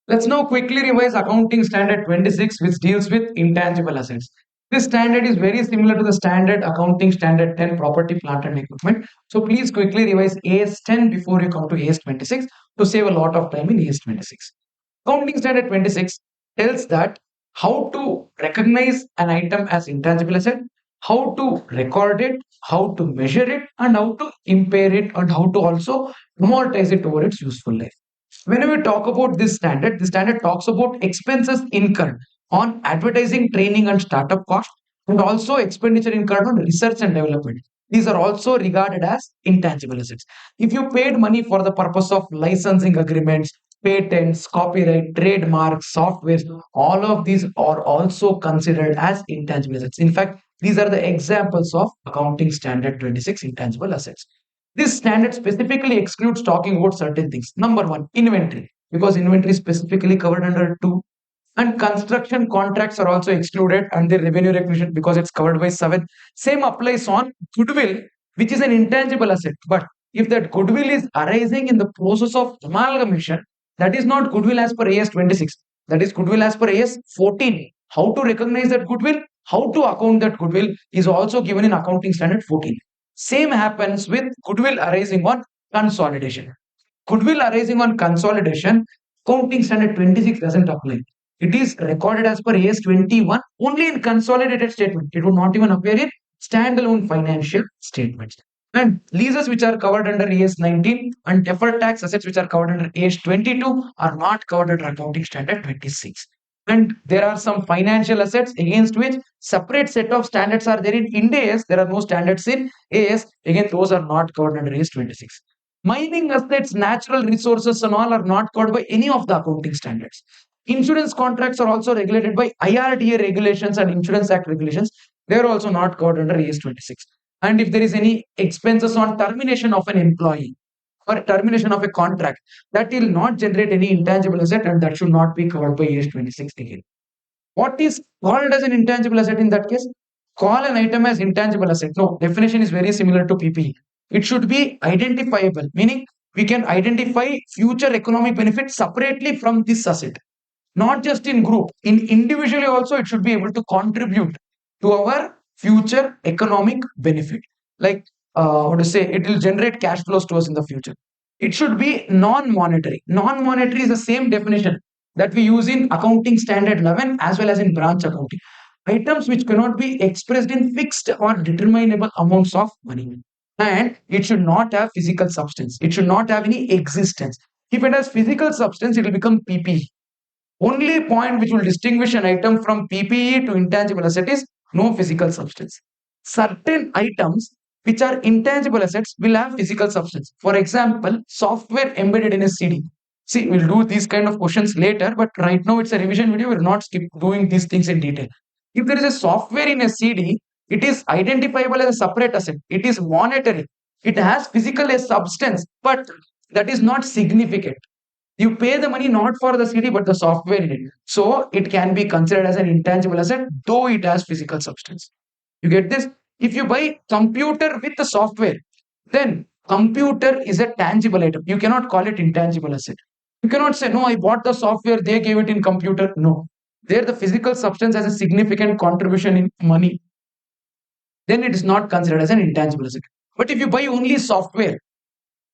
Let's now quickly revise Accounting Standard 26, which deals with intangible assets. This standard is very similar to the standard Accounting Standard 10, property, plant, and equipment. So please quickly revise AS 10 before you come to AS 26 to save a lot of time in AS 26. Accounting Standard 26 tells that how to recognize an item as intangible asset, how to record it, how to measure it, and how to impair it, and how to also amortize it over its useful life. Whenever we talk about this standard, the standard talks about expenses incurred on advertising, training, and startup cost, and also expenditure incurred on research and development. These are also regarded as intangible assets. If you paid money for the purpose of licensing agreements, patents, copyright, trademarks, software, all of these are also considered as intangible assets. In fact, these are the examples of Accounting Standard 26 intangible assets. This standard specifically excludes talking about certain things. Number one, inventory, because inventory is specifically covered under 2. And construction contracts are also excluded and the revenue recognition because it's covered by 7. Same applies on goodwill, which is an intangible asset. But if that goodwill is arising in the process of amalgamation, that is not goodwill as per AS 26. That is goodwill as per AS 14. How to recognize that goodwill, how to account that goodwill is also given in Accounting Standard 14. Same happens with goodwill arising on consolidation. Goodwill arising on consolidation, Accounting Standard 26 doesn't apply. It is recorded as per AS 21 only in consolidated statement. It would not even appear in standalone financial statements. And leases which are covered under AS 19 and deferred tax assets which are covered under AS 22 are not covered under Accounting Standard 26. And there are some financial assets against which separate set of standards are there in Ind AS. There are no standards in AS. Again, those are not covered under AS 26. Mining assets, natural resources, and all are not covered by any of the accounting standards. Insurance contracts are also regulated by IRDA regulations and Insurance Act regulations. They are also not covered under AS 26. And if there is any expenses on termination of an employee or termination of a contract, that will not generate any intangible asset and that should not be covered by AS 26 again. What is called as an intangible asset in that case? Call an item as intangible asset. No, definition is very similar to PPE. It should be identifiable, meaning we can identify future economic benefit separately from this asset. Not just in group, in individually also it should be able to contribute to our future economic benefit. Like what to say, it will generate cash flows to us in the future. It should be non-monetary. Non-monetary is the same definition that we use in Accounting Standard 11 as well as in branch accounting. Items which cannot be expressed in fixed or determinable amounts of money. And it should not have physical substance. It should not have any existence. If it has physical substance, it will become PPE. Only point which will distinguish an item from PPE to intangible asset is no physical substance. Certain items which are intangible assets will have physical substance. For example, software embedded in a CD. See, we'll do these kind of questions later, but right now it's a revision video. We'll not skip doing these things in detail. If there is a software in a CD, it is identifiable as a separate asset. It is monetary. It has physical a substance, but that is not significant. You pay the money not for the CD but the software in it. So it can be considered as an intangible asset, though it has physical substance. You get this? If you buy computer with the software, then computer is a tangible item. You cannot call it intangible asset. You cannot say, no, I bought the software, they gave it in computer. No. There the physical substance has a significant contribution in money. Then it is not considered as an intangible asset. But if you buy only software,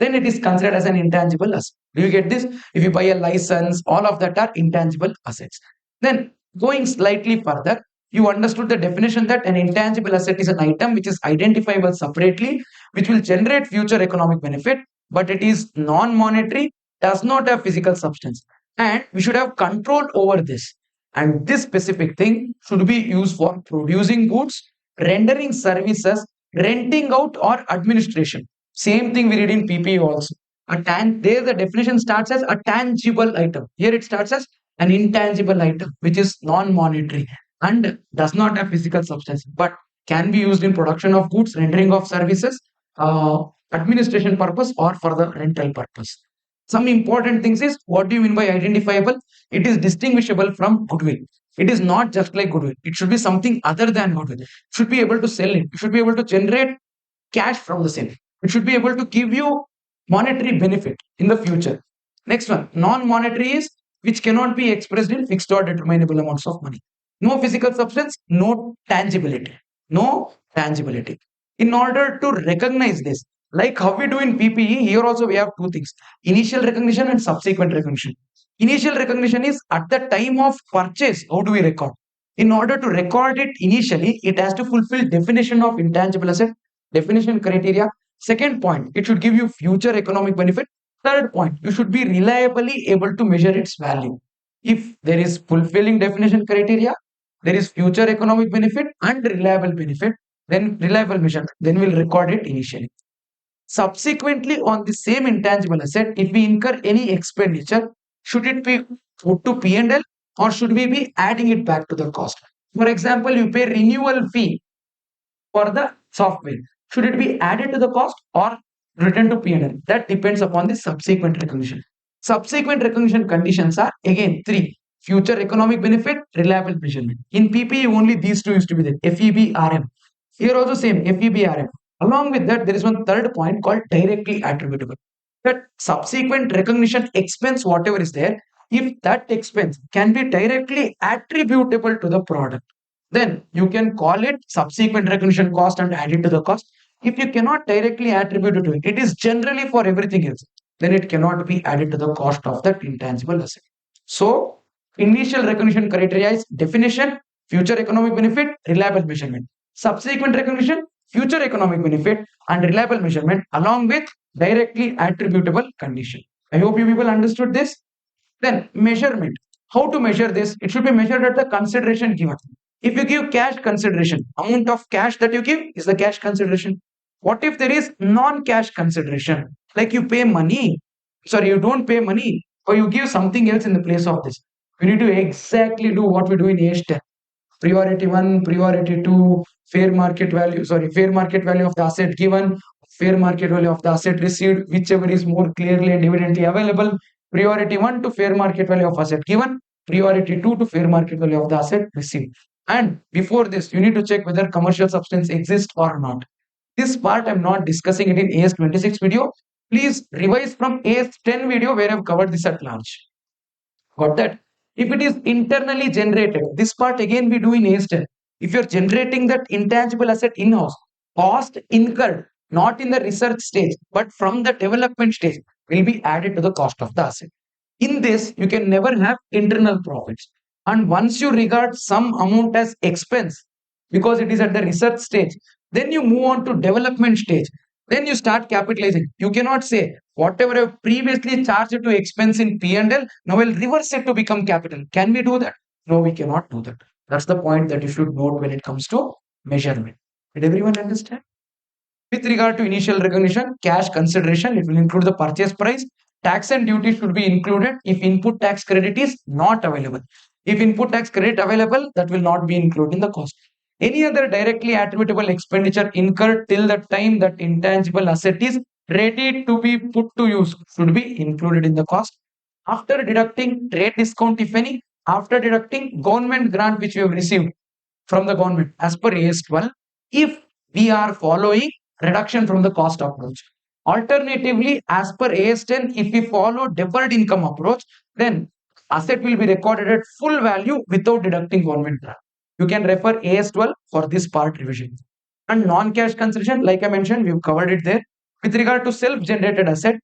then it is considered as an intangible asset. Do you get this? If you buy a license, all of that are intangible assets. Then going slightly further, you understood the definition that an intangible asset is an item which is identifiable separately, which will generate future economic benefit, but it is non-monetary, does not have physical substance. And we should have control over this. And this specific thing should be used for producing goods, rendering services, renting out, or administration. Same thing we read in PPE also. There the definition starts as a tangible item. Here it starts as an intangible item, which is non-monetary and does not have physical substance, but can be used in production of goods, rendering of services, administration purpose, or for the rental purpose. Some important things is, what do you mean by identifiable? It is distinguishable from goodwill. It is not just like goodwill. It should be something other than goodwill. You should be able to sell it. You should be able to generate cash from the sale. It should be able to give you monetary benefit in the future. Next one, non-monetary is which cannot be expressed in fixed or determinable amounts of money. No physical substance, no tangibility. No tangibility. In order to recognize this, like how we do in PPE, here also we have two things: initial recognition and subsequent recognition. Initial recognition is at the time of purchase. How do we record? In order to record it initially, it has to fulfill definition of intangible asset, definition criteria. Second point, it should give you future economic benefit. Third point, you should be reliably able to measure its value. If there is fulfilling definition criteria, there is future economic benefit and reliable benefit, then reliable measure, then we'll record it initially. Subsequently, on the same intangible asset, if we incur any expenditure, should it be put to P&L or should we be adding it back to the cost? For example, you pay renewal fee for the software. Should it be added to the cost or written to P&L? That depends upon the subsequent recognition. Subsequent recognition conditions are again three: future economic benefit, reliable measurement. In PPE, only these two used to be there: FEBRM. Here also same FEBRM. Along with that, there is one third point called directly attributable. That subsequent recognition expense, whatever is there, if that expense can be directly attributable to the product, then you can call it subsequent recognition cost and add it to the cost. If you cannot directly attribute it to it, it is generally for everything else, then it cannot be added to the cost of that intangible asset. So, initial recognition criteria is definition, future economic benefit, reliable measurement. Subsequent recognition, future economic benefit, and reliable measurement, along with directly attributable condition. I hope you people understood this. Then, measurement. How to measure this? It should be measured at the consideration given. If you give cash consideration, amount of cash that you give is the cash consideration. What if there is non-cash consideration? Like you pay money, sorry, you don't pay money, or you give something else in the place of this. You need to exactly do what we do in AS10. Priority 1, priority 2, fair market value, sorry, fair market value of the asset given, fair market value of the asset received, whichever is more clearly and evidently available. Priority 1 to fair market value of asset given, priority 2 to fair market value of the asset received. And before this, you need to check whether commercial substance exists or not. This part I'm not discussing it in AS26 video. Please revise from AS10 video where I've covered this at large. Got that? If it is internally generated, this part again we do in AS10. If you're generating that intangible asset in-house, cost incurred, not in the research stage, but from the development stage, will be added to the cost of the asset. In this, you can never have internal profits. And once you regard some amount as expense, because it is at the research stage, then you move on to development stage. Then you start capitalizing. You cannot say whatever I've previously charged to expense in P&L, now I'll reverse it to become capital. Can we do that? No, we cannot do that. That's the point that you should note when it comes to measurement. Did everyone understand? With regard to initial recognition, cash consideration, it will include the purchase price. Tax and duty should be included if input tax credit is not available. If input tax credit available, that will not be included in the cost. Any other directly attributable expenditure incurred till the time that intangible asset is ready to be put to use should be included in the cost. After deducting trade discount, if any, after deducting government grant which we have received from the government as per AS12, if we are following reduction from the cost approach. Alternatively, as per AS10, if we follow deferred income approach, then asset will be recorded at full value without deducting government grant. You can refer AS12 for this part revision. And non-cash consideration, like I mentioned, we've covered it there. With regard to self-generated asset,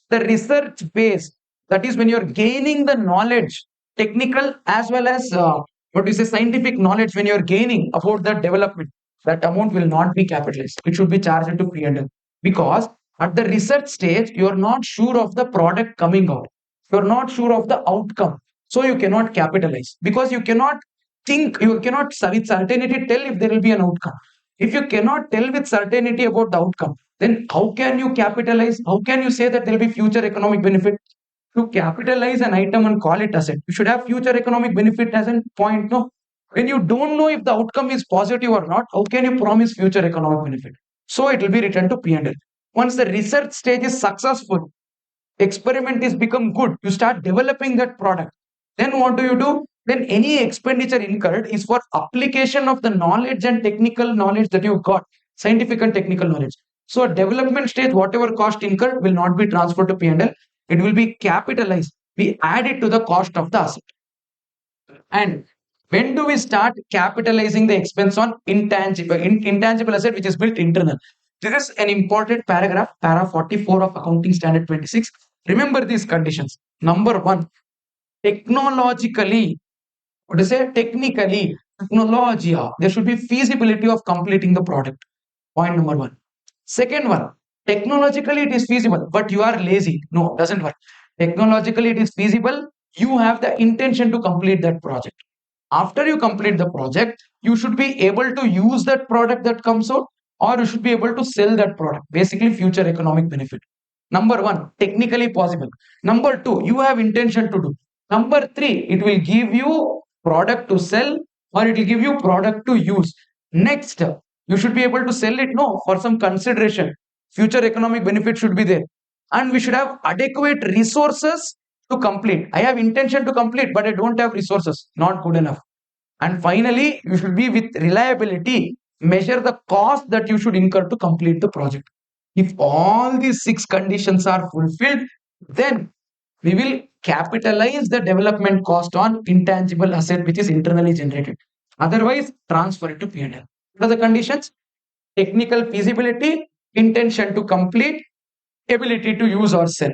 the research base, that is when you're gaining the knowledge, technical as well as what is the scientific knowledge when you're gaining about the development, that amount will not be capitalized. It should be charged to P&L because at the research stage, you're not sure of the product coming out. You're not sure of the outcome. So you cannot capitalize because you cannot think, you cannot with certainty tell if there will be an outcome. If you cannot tell with certainty about the outcome, then how can you capitalize? How can you say that there will be future economic benefit? To capitalize an item and call it asset, you should have future economic benefit as a point. No, when you don't know if the outcome is positive or not, how can you promise future economic benefit? So it will be returned to P&L. Once the research stage is successful, experiment is become good, you start developing that product. Then what do? Then any expenditure incurred is for application of the knowledge and technical knowledge that you got, scientific and technical knowledge. So at development stage, whatever cost incurred will not be transferred to P&L. It will be capitalized we add it to the cost of the asset. And when do we start capitalizing the expense on intangible asset which is built internal? This is an important paragraph, para 44 of Accounting Standard 26. Remember these conditions. Number one, technologically, what to say? Technically, technologia, there should be feasibility of completing the product. Point number one. Second one, technologically it is feasible, but you are lazy. No, doesn't work. Technologically it is feasible. You have the intention to complete that project. After you complete the project, you should be able to use that product that comes out, or you should be able to sell that product. Basically, future economic benefit. Number one, technically possible. Number two, you have intention to do. Number three, it will give you product to sell, or it will give you product to use. Next, you should be able to sell it, no, for some consideration. Future economic benefit should be there. And we should have adequate resources to complete. I have intention to complete, but I don't have resources. Not good enough. And finally, you should be with reliability, measure the cost that you should incur to complete the project. If all these six conditions are fulfilled, then we will capitalize the development cost on intangible asset which is internally generated. Otherwise, transfer it to P&L. What are the conditions? Technical feasibility, intention to complete, ability to use or sell.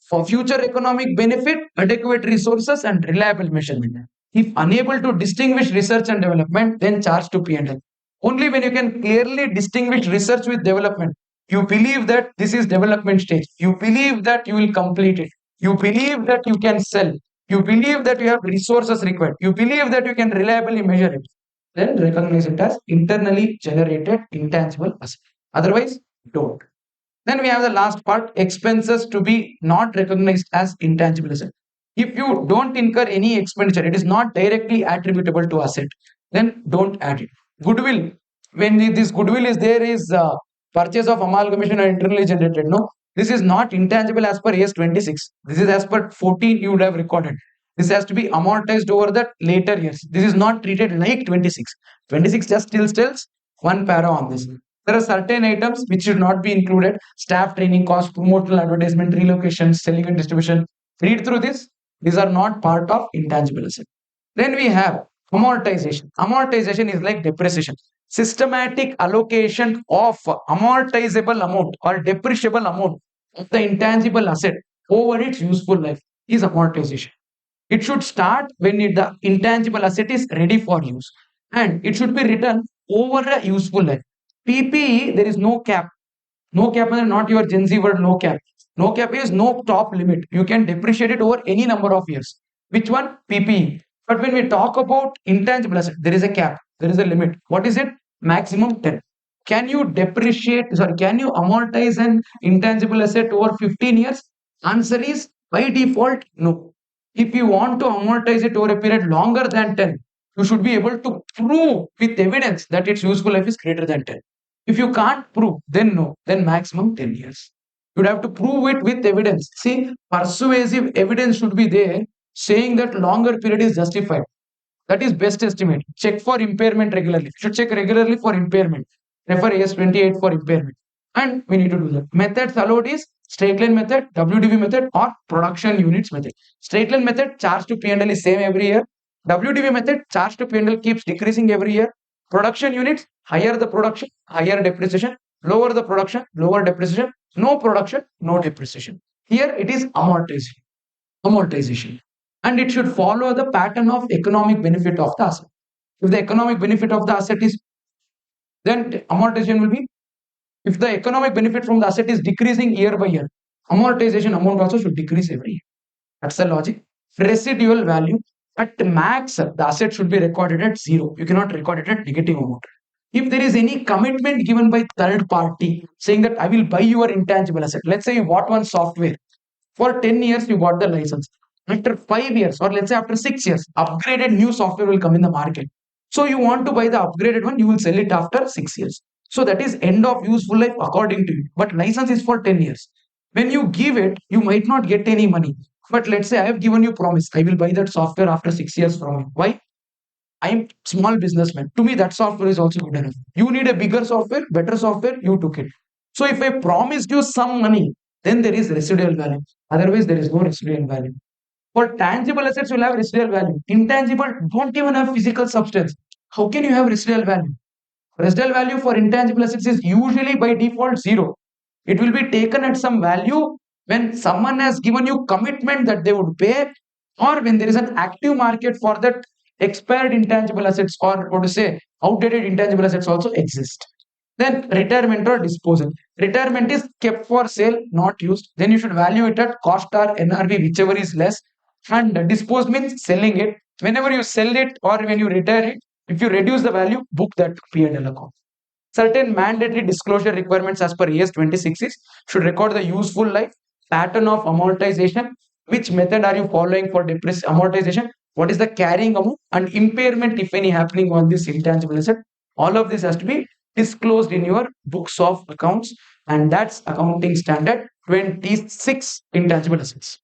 For future economic benefit, adequate resources and reliable measurement. If unable to distinguish research and development, then charge to P&L. Only when you can clearly distinguish research with development, you believe that this is development stage. You believe that you will complete it. You believe that you can sell. You believe that you have resources required. You believe that you can reliably measure it. Then recognize it as internally generated intangible asset. Otherwise, don't. Then we have the last part, expenses to be not recognized as intangible asset. If you don't incur any expenditure, it is not directly attributable to asset, then don't add it. Goodwill, when this goodwill is there, is purchase of amalgamation and internally generated. No, this is not intangible as per AS 26. This is as per 14 you would have recorded. This has to be amortized over the later years. This is not treated like 26. 26 just still tells one para on this. There are certain items which should not be included. Staff training costs, promotional advertisement, relocation, selling and distribution. Read through this. These are not part of intangible asset. Then we have amortization. Amortization is like depreciation. Systematic allocation of amortizable amount or depreciable amount of the intangible asset over its useful life is amortization. It should start when the intangible asset is ready for use, and it should be written over a useful life. PPE, there is no cap. No cap is not your Gen Z word, no cap. No cap is no top limit. You can depreciate it over any number of years. Which one? PPE. But when we talk about intangible asset, there is a cap. There is a limit. What is it? Maximum 10. Can you depreciate, sorry, can you amortize an intangible asset over 15 years? Answer is by default, no. If you want to amortize it over a period longer than 10, you should be able to prove with evidence that its useful life is greater than 10. If you can't prove, then no, then maximum 10 years. You'd have to prove it with evidence. See, persuasive evidence should be there saying that longer period is justified. That is best estimate. Check for impairment regularly. Should check regularly for impairment. Refer AS 28 for impairment. And we need to do that. Methods allowed is straight line method, WDV method, or production units method. Straight line method, charge to P&L is same every year. WDV method, charge to P&L keeps decreasing every year. Production units, higher the production, higher depreciation. Lower the production, lower depreciation. No production, no depreciation. Here it is amortization. Amortization. And it should follow the pattern of economic benefit of the asset. If the economic benefit of the asset is, then amortization will be, if the economic benefit from the asset is decreasing year by year, amortization amount also should decrease every year. That's the logic. Residual value, at max, the asset should be recorded at zero. You cannot record it at negative amount. If there is any commitment given by third party saying that I will buy your intangible asset, let's say you bought one software for 10 years, you got the license. After 5 years, or let's say after 6 years, upgraded new software will come in the market. So you want to buy the upgraded one, you will sell it after 6 years. So that is end of useful life according to you. But license is for 10 years. When you give it, you might not get any money. But let's say I have given you promise, I will buy that software after 6 years from you. Why? I am small businessman. To me, that software is also good enough. You need a bigger software, better software, you took it. So if I promised you some money, then there is residual value. Otherwise, there is no residual value. For tangible assets, you'll have residual value. Intangible don't even have physical substance. How can you have residual value? Residual value for intangible assets is usually by default zero. It will be taken at some value when someone has given you commitment that they would pay, or when there is an active market for that expired intangible assets, or what to say, outdated intangible assets also exist. Then retirement or disposal. Retirement is kept for sale, not used. Then you should value it at cost or NRV, whichever is less. And dispose means selling it. Whenever you sell it or when you retire it, if you reduce the value, book that P&L account. Certain mandatory disclosure requirements as per AS 26 is should record the useful life, pattern of amortization, which method are you following for amortization, what is the carrying amount, and impairment, if any, happening on this intangible asset. All of this has to be disclosed in your books of accounts, and that's accounting standard 26 intangible assets.